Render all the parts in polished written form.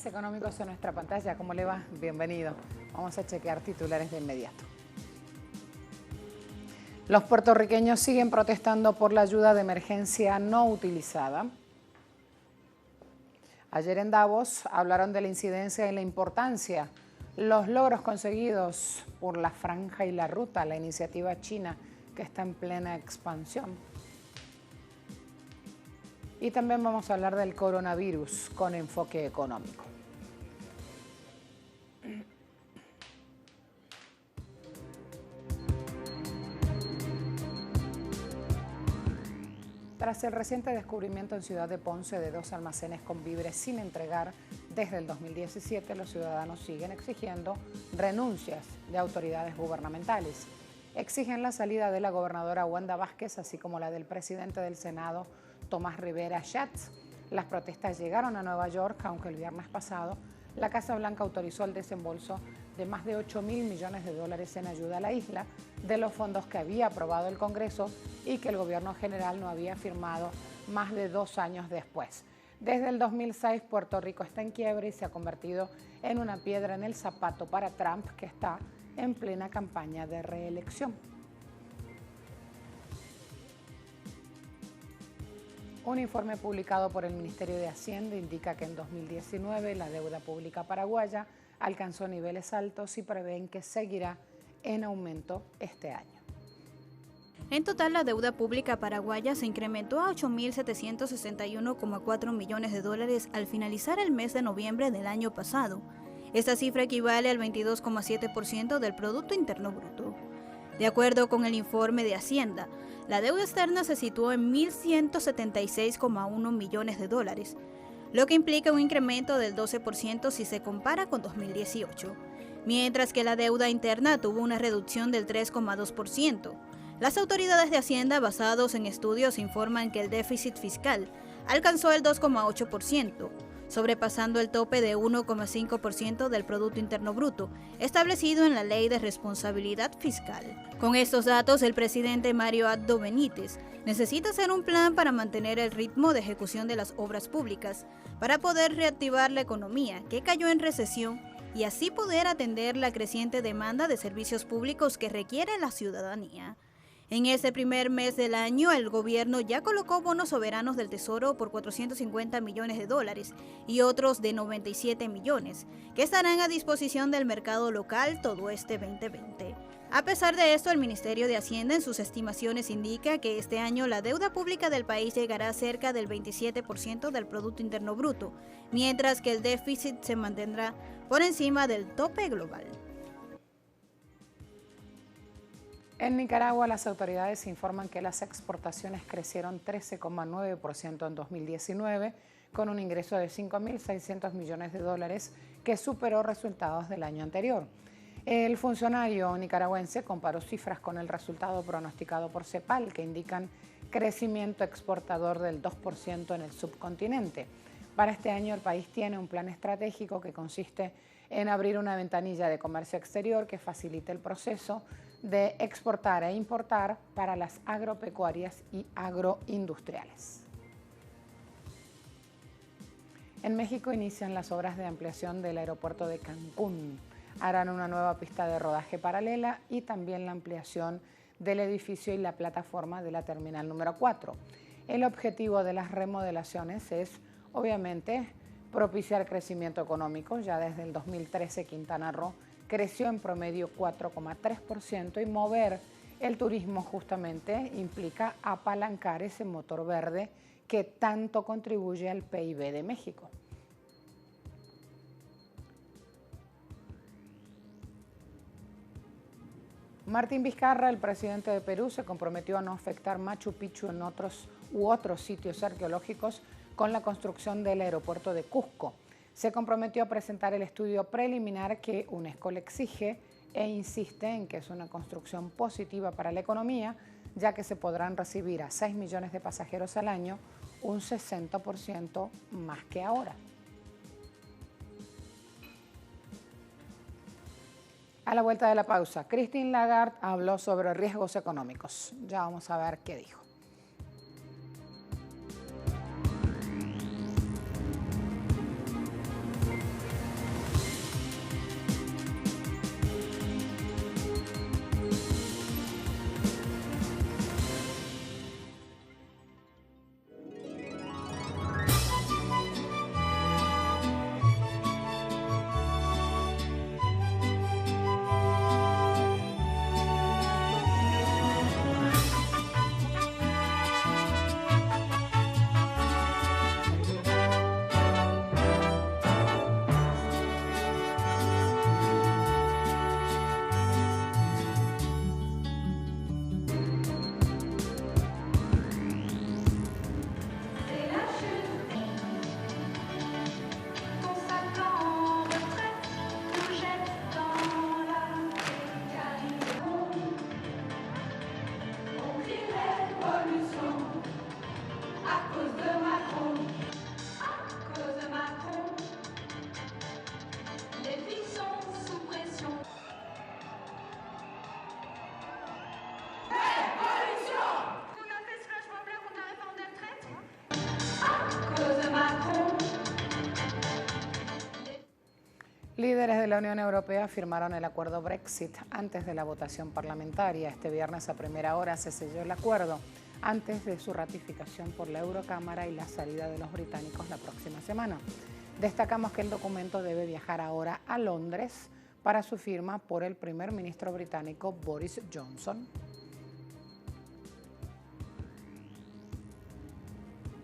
Titulares económicos en nuestra pantalla. ¿Cómo le va? Bienvenido. Vamos a chequear titulares de inmediato. Los puertorriqueños siguen protestando por la ayuda de emergencia no utilizada. Ayer en Davos hablaron de la incidencia y la importancia, los logros conseguidos por la Franja y la Ruta, la iniciativa china que está en plena expansión. Y también vamos a hablar del coronavirus con enfoque económico. Tras el reciente descubrimiento en Ciudad de Ponce de 2 almacenes con víveres sin entregar desde el 2017, los ciudadanos siguen exigiendo renuncias de autoridades gubernamentales. Exigen la salida de la gobernadora Wanda Vázquez, así como la del presidente del Senado, Tomás Rivera Schatz. Las protestas llegaron a Nueva York, aunque el viernes pasado la Casa Blanca autorizó el desembolso de más de 8.000 millones de dólares en ayuda a la isla de los fondos que había aprobado el Congreso y que el gobierno general no había firmado más de 2 años después. Desde el 2006, Puerto Rico está en quiebra y se ha convertido en una piedra en el zapato para Trump, que está en plena campaña de reelección. Un informe publicado por el Ministerio de Hacienda indica que en 2019 la deuda pública paraguaya alcanzó niveles altos y prevén que seguirá en aumento este año. En total, la deuda pública paraguaya se incrementó a 8.761,4 millones de dólares al finalizar el mes de noviembre del año pasado. Esta cifra equivale al 22,7% del Producto Interno Bruto. De acuerdo con el informe de Hacienda, la deuda externa se situó en 1.176,1 millones de dólares, lo que implica un incremento del 12% si se compara con 2018, mientras que la deuda interna tuvo una reducción del 3,2%. Las autoridades de Hacienda, basados en estudios, informan que el déficit fiscal alcanzó el 2,8%, sobrepasando el tope de 1,5% del Producto Interno Bruto, establecido en la Ley de Responsabilidad Fiscal. Con estos datos, el presidente Mario Abdo Benítez necesita hacer un plan para mantener el ritmo de ejecución de las obras públicas, para poder reactivar la economía, que cayó en recesión, y así poder atender la creciente demanda de servicios públicos que requiere la ciudadanía. En ese primer mes del año, el gobierno ya colocó bonos soberanos del Tesoro por 450 millones de dólares y otros de 97 millones, que estarán a disposición del mercado local todo este 2020. A pesar de esto, el Ministerio de Hacienda en sus estimaciones indica que este año la deuda pública del país llegará a cerca del 27% del Producto Interno Bruto, mientras que el déficit se mantendrá por encima del tope global. En Nicaragua, las autoridades informan que las exportaciones crecieron 13,9% en 2019, con un ingreso de 5.600 millones de dólares, que superó resultados del año anterior. El funcionario nicaragüense comparó cifras con el resultado pronosticado por CEPAL, que indican crecimiento exportador del 2% en el subcontinente. Para este año, el país tiene un plan estratégico que consiste en abrir una ventanilla de comercio exterior que facilite el proceso de exportar e importar para las agropecuarias y agroindustriales. En México inician las obras de ampliación del aeropuerto de Cancún. Harán una nueva pista de rodaje paralela y también la ampliación del edificio y la plataforma de la terminal número 4. El objetivo de las remodelaciones es, obviamente, propiciar crecimiento económico. Ya desde el 2013, Quintana Roo creció en promedio 4,3% y mover el turismo justamente implica apalancar ese motor verde que tanto contribuye al PIB de México. Martín Vizcarra, el presidente de Perú, se comprometió a no afectar Machu Picchu en otros sitios arqueológicos con la construcción del aeropuerto de Cusco. Se comprometió a presentar el estudio preliminar que UNESCO le exige e insiste en que es una construcción positiva para la economía, ya que se podrán recibir a 6 millones de pasajeros al año, un 60% más que ahora. A la vuelta de la pausa, Christine Lagarde habló sobre riesgos económicos. Ya vamos a ver qué dijo. la Unión Europea firmaron el acuerdo Brexit antes de la votación parlamentaria. Este viernes a primera hora se selló el acuerdo antes de su ratificación por la Eurocámara y la salida de los británicos la próxima semana. Destacamos que el documento debe viajar ahora a Londres para su firma por el primer ministro británico Boris Johnson.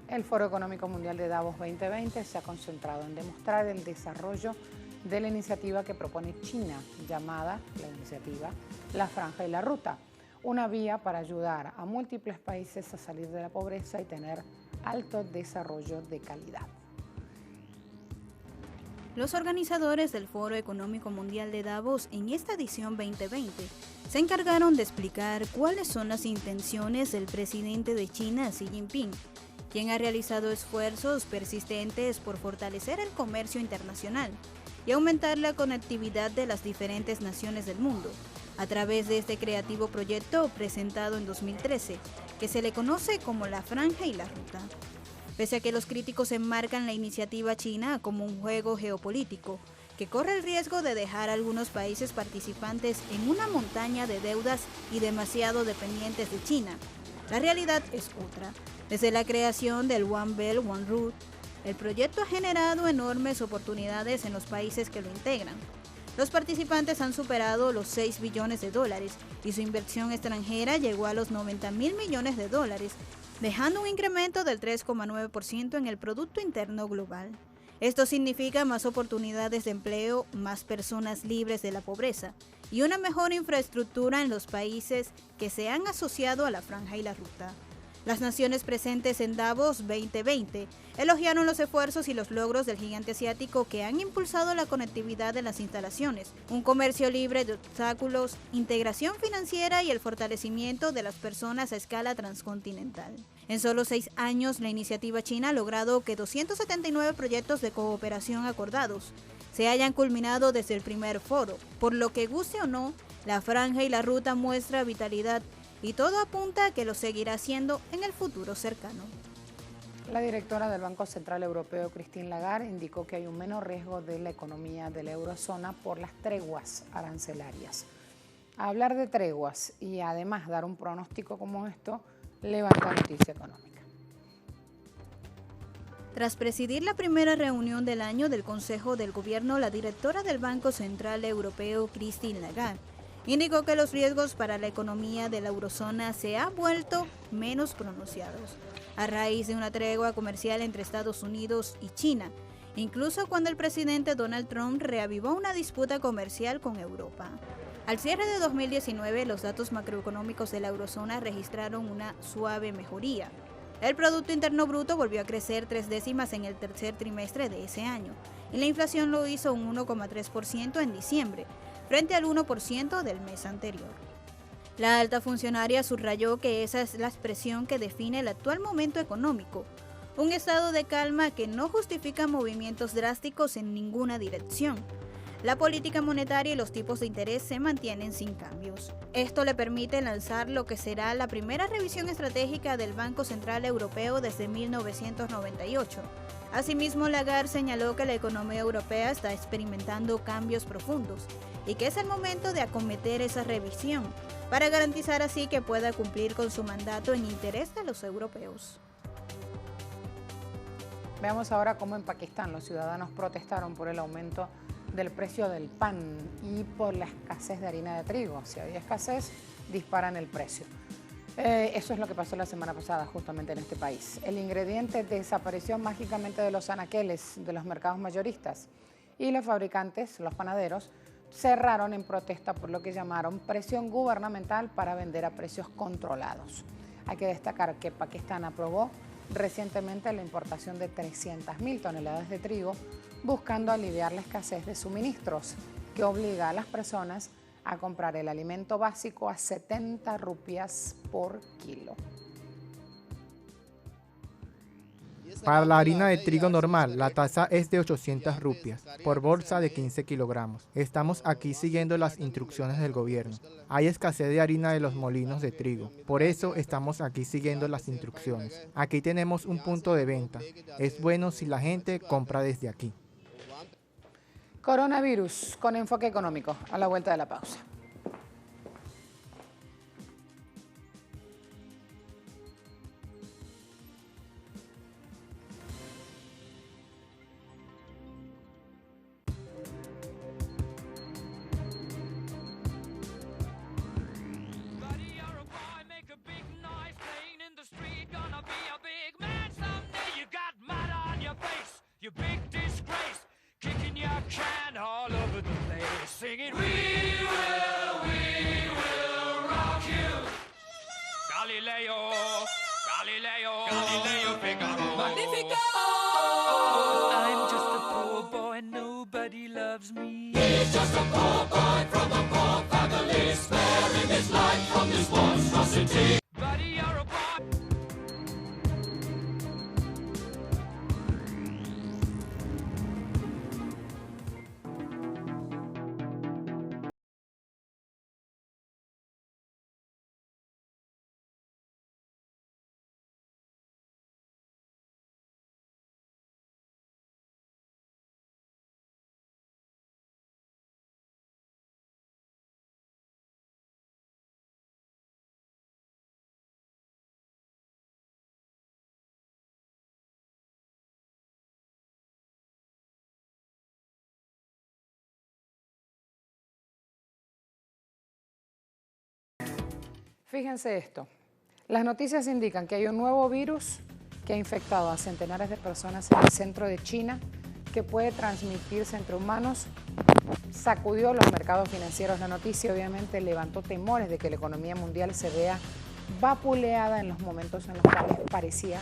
El Foro Económico Mundial de Davos 2020 se ha concentrado en demostrar el desarrollo de la iniciativa que propone China, llamada la iniciativa La Franja y la Ruta, una vía para ayudar a múltiples países a salir de la pobreza y tener alto desarrollo de calidad. Los organizadores del Foro Económico Mundial de Davos en esta edición 2020 se encargaron de explicar cuáles son las intenciones del presidente de China, Xi Jinping, quien ha realizado esfuerzos persistentes por fortalecer el comercio internacional y aumentar la conectividad de las diferentes naciones del mundo, a través de este creativo proyecto presentado en 2013, que se le conoce como La Franja y la Ruta. Pese a que los críticos enmarcan la iniciativa china como un juego geopolítico, que corre el riesgo de dejar a algunos países participantes en una montaña de deudas y demasiado dependientes de China, la realidad es otra. Desde la creación del One Belt, One Road, el proyecto ha generado enormes oportunidades en los países que lo integran. Los participantes han superado los 6 billones de dólares y su inversión extranjera llegó a los 90.000 millones de dólares, dejando un incremento del 3,9% en el Producto Interno Global. Esto significa más oportunidades de empleo, más personas libres de la pobreza y una mejor infraestructura en los países que se han asociado a la Franja y la Ruta. Las naciones presentes en Davos 2020 elogiaron los esfuerzos y los logros del gigante asiático que han impulsado la conectividad de las instalaciones, un comercio libre de obstáculos, integración financiera y el fortalecimiento de las personas a escala transcontinental. En solo 6 años, la iniciativa china ha logrado que 279 proyectos de cooperación acordados se hayan culminado desde el primer foro, por lo que guste o no, la Franja y la Ruta muestra vitalidad y todo apunta a que lo seguirá haciendo en el futuro cercano. La directora del Banco Central Europeo, Christine Lagarde, indicó que hay un menor riesgo de la economía de la eurozona por las treguas arancelarias. Hablar de treguas y además dar un pronóstico como esto levanta noticia económica. Tras presidir la primera reunión del año del Consejo del Gobierno, la directora del Banco Central Europeo, Christine Lagarde, indicó que los riesgos para la economía de la eurozona se han vuelto menos pronunciados a raíz de una tregua comercial entre Estados Unidos y China, incluso cuando el presidente Donald Trump reavivó una disputa comercial con Europa. Al cierre de 2019, los datos macroeconómicos de la eurozona registraron una suave mejoría. El Producto Interno Bruto volvió a crecer 3 décimas en el tercer trimestre de ese año, y la inflación lo hizo un 1,3% en diciembre, frente al 1% del mes anterior. La alta funcionaria subrayó que esa es la expresión que define el actual momento económico, un estado de calma que no justifica movimientos drásticos en ninguna dirección. La política monetaria y los tipos de interés se mantienen sin cambios. Esto le permite lanzar lo que será la primera revisión estratégica del Banco Central Europeo desde 1998. Asimismo, Lagarde señaló que la economía europea está experimentando cambios profundos y que es el momento de acometer esa revisión para garantizar así que pueda cumplir con su mandato en interés de los europeos. Veamos ahora cómo en Pakistán los ciudadanos protestaron por el aumento del precio del pan y por la escasez de harina de trigo. Si había escasez, disparan el precio. Eso es lo que pasó la semana pasada justamente en este país. El ingrediente desapareció mágicamente de los anaqueles de los mercados mayoristas y los fabricantes, los panaderos, cerraron en protesta por lo que llamaron presión gubernamental para vender a precios controlados. Hay que destacar que Pakistán aprobó recientemente la importación de 300.000 toneladas de trigo, buscando aliviar la escasez de suministros, que obliga a las personas a comprar el alimento básico a 70 rupias por kilo. Para la harina de trigo normal, la tasa es de 800 rupias por bolsa de 15 kilogramos. Estamos aquí siguiendo las instrucciones del gobierno. Hay escasez de harina de los molinos de trigo. Por eso estamos aquí siguiendo las instrucciones. Aquí tenemos un punto de venta. Es bueno si la gente compra desde aquí. Coronavirus con enfoque económico, a la vuelta de la pausa. Singing, we will rock you. Galileo, Galileo, Galileo Figaro. Magnifico! I'm just a poor boy and nobody loves me. He's just a poor boy from a poor family, sparing his life from this monstrosity. Buddy, you're a boy. Fíjense esto, las noticias indican que hay un nuevo virus que ha infectado a centenares de personas en el centro de China, que puede transmitirse entre humanos. Sacudió los mercados financieros. La noticia obviamente levantó temores de que la economía mundial se vea vapuleada en los momentos en los cuales parecía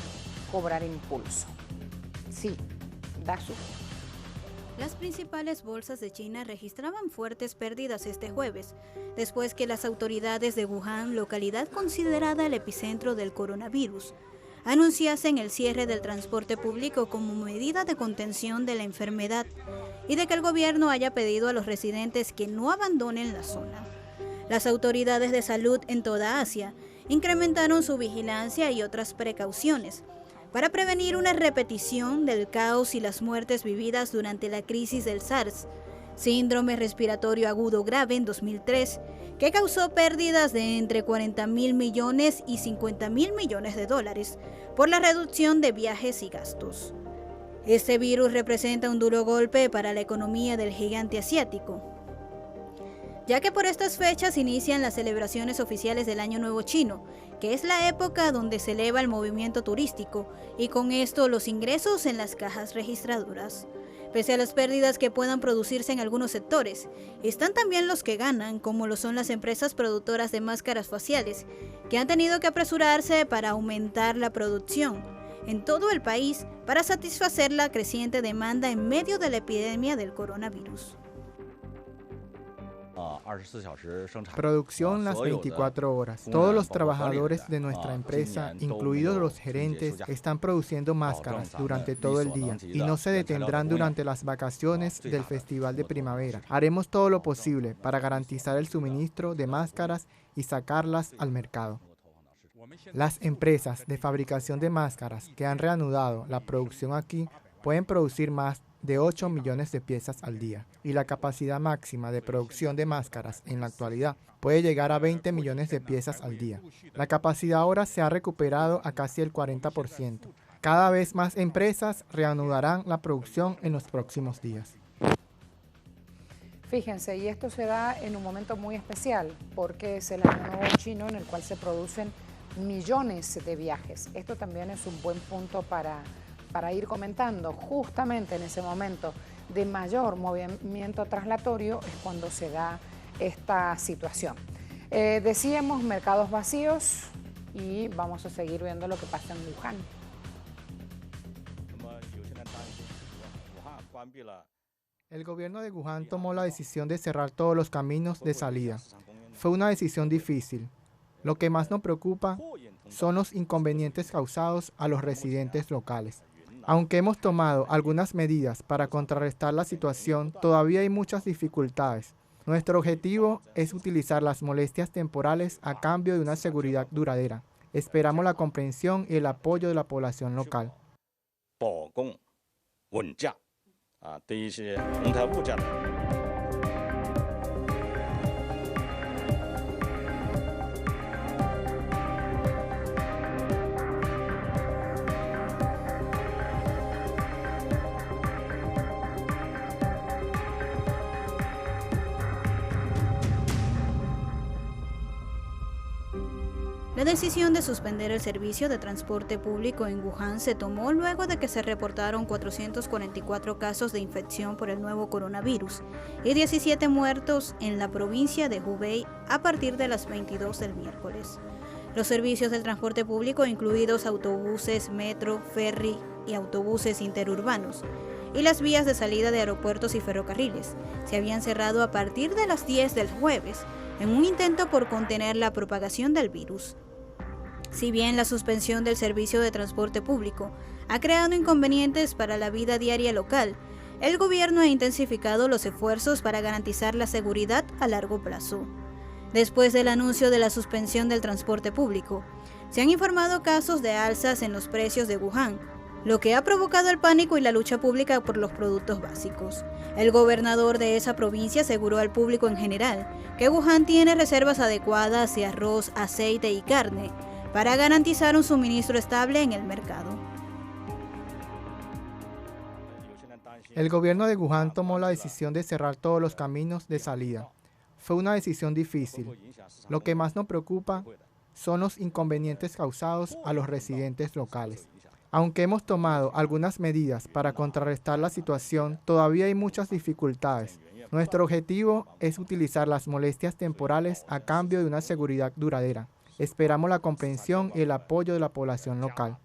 cobrar impulso. Sí, da susto. Las principales bolsas de China registraban fuertes pérdidas este jueves, después que las autoridades de Wuhan, localidad considerada el epicentro del coronavirus, anunciasen el cierre del transporte público como medida de contención de la enfermedad y de que el gobierno haya pedido a los residentes que no abandonen la zona. Las autoridades de salud en toda Asia incrementaron su vigilancia y otras precauciones para prevenir una repetición del caos y las muertes vividas durante la crisis del SARS, síndrome respiratorio agudo grave en 2003, que causó pérdidas de entre 40.000 millones y 50.000 millones de dólares por la reducción de viajes y gastos. Este virus representa un duro golpe para la economía del gigante asiático, ya que por estas fechas inician las celebraciones oficiales del Año Nuevo Chino, que es la época donde se eleva el movimiento turístico y con esto los ingresos en las cajas registradoras. Pese a las pérdidas que puedan producirse en algunos sectores, están también los que ganan, como lo son las empresas productoras de máscaras faciales, que han tenido que apresurarse para aumentar la producción en todo el país para satisfacer la creciente demanda en medio de la epidemia del coronavirus. Producción las 24 horas. Todos los trabajadores de nuestra empresa, incluidos los gerentes, están produciendo máscaras durante todo el día y no se detendrán durante las vacaciones del Festival de Primavera. Haremos todo lo posible para garantizar el suministro de máscaras y sacarlas al mercado. Las empresas de fabricación de máscaras que han reanudado la producción aquí pueden producir más de 8 millones de piezas al día, y la capacidad máxima de producción de máscaras en la actualidad puede llegar a 20 millones de piezas al día. La capacidad ahora se ha recuperado a casi el 40%. Cada vez más empresas reanudarán la producción en los próximos días. Fíjense, y esto se da en un momento muy especial, porque es el Año Nuevo Chino en el cual se producen millones de viajes. Esto también es un buen punto para ir comentando. Justamente en ese momento de mayor movimiento traslatorio es cuando se da esta situación. Decíamos mercados vacíos y vamos a seguir viendo lo que pasa en Wuhan. El gobierno de Wuhan tomó la decisión de cerrar todos los caminos de salida. Fue una decisión difícil. Lo que más nos preocupa son los inconvenientes causados a los residentes locales. Aunque hemos tomado algunas medidas para contrarrestar la situación, todavía hay muchas dificultades. Nuestro objetivo es utilizar las molestias temporales a cambio de una seguridad duradera. Esperamos la comprensión y el apoyo de la población local. La decisión de suspender el servicio de transporte público en Wuhan se tomó luego de que se reportaron 444 casos de infección por el nuevo coronavirus y 17 muertos en la provincia de Hubei a partir de las 22 del miércoles. Los servicios del transporte público, incluidos autobuses, metro, ferry y autobuses interurbanos, y las vías de salida de aeropuertos y ferrocarriles, se habían cerrado a partir de las 10 del jueves, en un intento por contener la propagación del virus. Si bien la suspensión del servicio de transporte público ha creado inconvenientes para la vida diaria local, el gobierno ha intensificado los esfuerzos para garantizar la seguridad a largo plazo. Después del anuncio de la suspensión del transporte público, se han informado casos de alzas en los precios de Wuhan, lo que ha provocado el pánico y la lucha pública por los productos básicos. El gobernador de esa provincia aseguró al público en general que Wuhan tiene reservas adecuadas de arroz, aceite y carne para garantizar un suministro estable en el mercado. El gobierno de Wuhan tomó la decisión de cerrar todos los caminos de salida. Fue una decisión difícil. Lo que más nos preocupa son los inconvenientes causados a los residentes locales. Aunque hemos tomado algunas medidas para contrarrestar la situación, todavía hay muchas dificultades. Nuestro objetivo es utilizar las molestias temporales a cambio de una seguridad duradera. Esperamos la comprensión y el apoyo de la población local.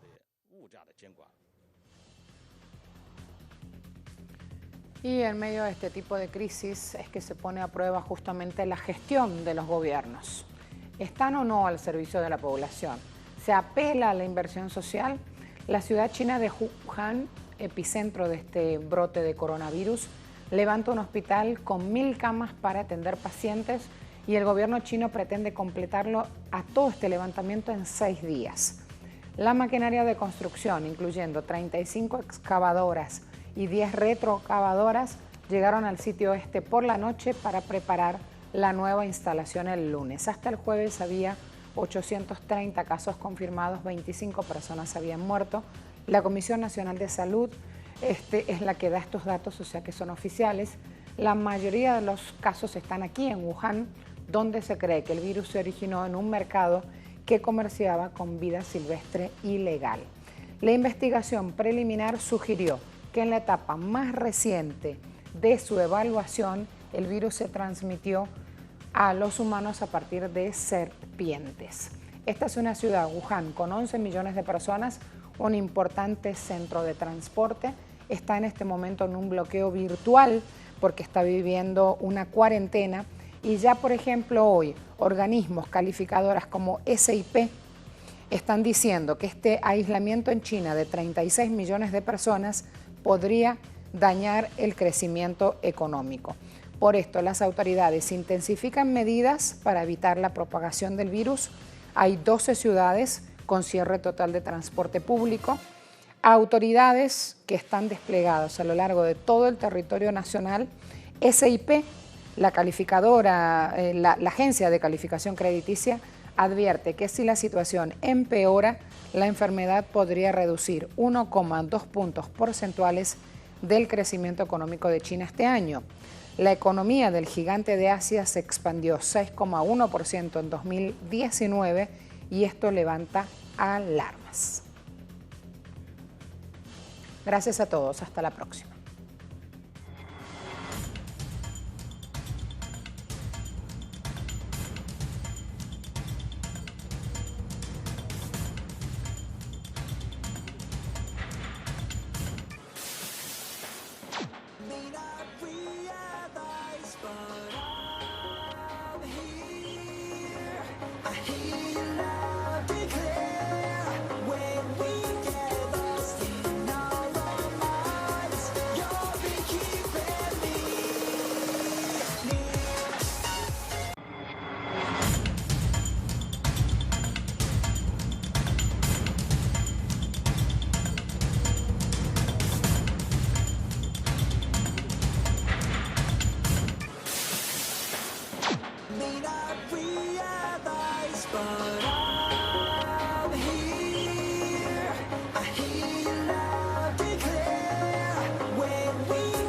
Y en medio de este tipo de crisis es que se pone a prueba justamente la gestión de los gobiernos. ¿Están o no al servicio de la población? ¿Se apela a la inversión social? La ciudad china de Wuhan, epicentro de este brote de coronavirus, levanta un hospital con 1.000 camas para atender pacientes y el gobierno chino pretende completarlo a todo este levantamiento en 6 días. La maquinaria de construcción, incluyendo 35 excavadoras y 10 retroexcavadoras, llegaron al sitio este por la noche para preparar la nueva instalación el lunes. Hasta el jueves había 830 casos confirmados, 25 personas habían muerto. La Comisión Nacional de Salud es la que da estos datos, o sea que son oficiales. La mayoría de los casos están aquí en Wuhan, donde se cree que el virus se originó en un mercado que comerciaba con vida silvestre ilegal. La investigación preliminar sugirió que en la etapa más reciente de su evaluación, el virus se transmitió a los humanos a partir de serpientes. Esta es una ciudad, Wuhan, con 11 millones de personas, un importante centro de transporte. Está en este momento en un bloqueo virtual porque está viviendo una cuarentena y ya, por ejemplo, hoy organismos calificadoras como SIP están diciendo que este aislamiento en China de 36 millones de personas podría dañar el crecimiento económico. Por esto, las autoridades intensifican medidas para evitar la propagación del virus. Hay 12 ciudades con cierre total de transporte público. Autoridades que están desplegadas a lo largo de todo el territorio nacional. SIP, la calificadora, la agencia de calificación crediticia, advierte que si la situación empeora, la enfermedad podría reducir 1,2 puntos porcentuales del crecimiento económico de China este año. La economía del gigante de Asia se expandió 6,1% en 2019 y esto levanta alarmas. Gracias a todos, hasta la próxima. I hear